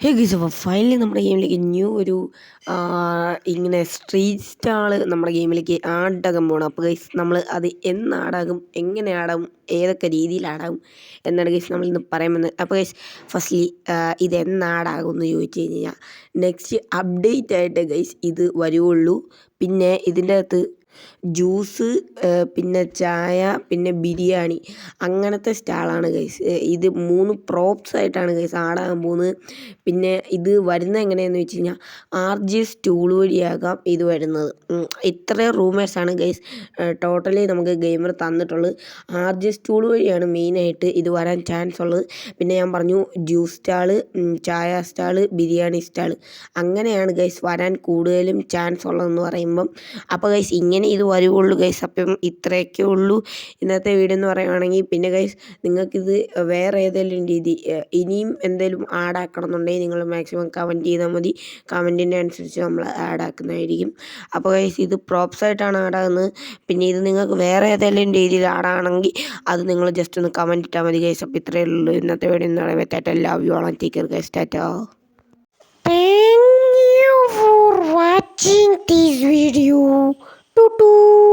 ഹേ guys, അപ്പോൾ finally നമ്മുടെ ഗെയിമിലേക്ക് new ഒരു ഇങ്ങനെ സ്ട്രീറ്റ് സ്റ്റാൾ നമ്മുടെ ഗെയിമിലേക്ക് ആഡാകാൻ പോകണം. അപ്പോൾ ഗയ്സ് നമ്മൾ അത് എന്ന് ആഡാകും, എങ്ങനെ ആടാകും, ഏതൊക്കെ രീതിയിൽ ആടാകും എന്നാണ് ഗയ്സ് നമ്മൾ ഇന്ന് പറയാൻ വന്നത്. അപ്പോൾ ഗയ്സ് ഫസ്റ്റ്ലി ഇത് എന്ന് ആഡാകും എന്ന് ചോദിച്ചു കഴിഞ്ഞാൽ നെക്സ്റ്റ് അപ്ഡേറ്റ് ആയിട്ട് ഗയ്സ് ഇത് വരുവുള്ളൂ. പിന്നെ ഇതിൻ്റെ അകത്ത് ജ്യൂസ്, പിന്നെ ചായ, പിന്നെ ബിരിയാണി അങ്ങനത്തെ സ്റ്റാളാണ് ഗൈസ്. ഇത് 3 പ്രോപ്സ് ആയിട്ടാണ് ഗൈസ് ആടാൻ പോകുന്നത്. പിന്നെ ഇത് വരുന്നത് എങ്ങനെയാണെന്ന് വെച്ച് കഴിഞ്ഞാൽ RJ സ്റ്റൂൾ വഴിയാകാം ഇത് വരുന്നത്. ഇത്രയും റൂമേഴ്സാണ് ഗൈസ് ടോട്ടലി നമുക്ക് ഗെയിമർ തന്നിട്ടുള്ളത്. RJ സ്റ്റൂൾ വഴിയാണ് മെയിനായിട്ട് ഇത് വരാൻ ചാൻസ് ഉള്ളത്. പിന്നെ ഞാൻ പറഞ്ഞു ജ്യൂസ് സ്റ്റാള്, ചായ സ്റ്റാള്, ബിരിയാണി സ്റ്റാള് അങ്ങനെയാണ് ഗൈസ് വരാൻ കൂടുതലും ചാൻസ് ഉള്ളതെന്ന് പറയുമ്പം. അപ്പോൾ ഗൈസ് ഇങ്ങനെ ഇത് വരുവുള്ളൂ ഗൈസ്. അപ്പം ഇത്രയൊക്കെ ഉള്ളൂ ഇന്നത്തെ വീഡിയോ എന്ന് പറയുകയാണെങ്കിൽ. പിന്നെ ഗൈസ് നിങ്ങൾക്കിത് വേറെ ഏതെങ്കിലും രീതി ഇനിയും എന്തെങ്കിലും ആഡാക്കണം എന്നുണ്ടെങ്കിൽ നിങ്ങൾ മാക്സിമം കമൻറ്റ് ചെയ്താൽ മതി. കമൻറ്റിൻ്റെ അനുസരിച്ച് നമ്മൾ ആഡാക്കുന്നതായിരിക്കും. അപ്പോൾ ഗൈസ് ഇത് പ്രോപ്സ് ആയിട്ടാണ് ആഡാകുന്നത്. പിന്നെ ഇത് നിങ്ങൾക്ക് വേറെ ഏതെങ്കിലും രീതിയിൽ ആഡാണെങ്കിൽ അത് നിങ്ങൾ ജസ്റ്റ് ഒന്ന് കമൻറ്റ് ഇട്ടാൽ മതി ഗൈസ്. അപ്പോൾ ഇത്രയേ ഉള്ളൂ ഇന്നത്തെ വീഡിയോ എന്ന് പറയുമ്പോൾ. Tata, love you all and take care guys. Tata. Thank you for watching this video. Tutu.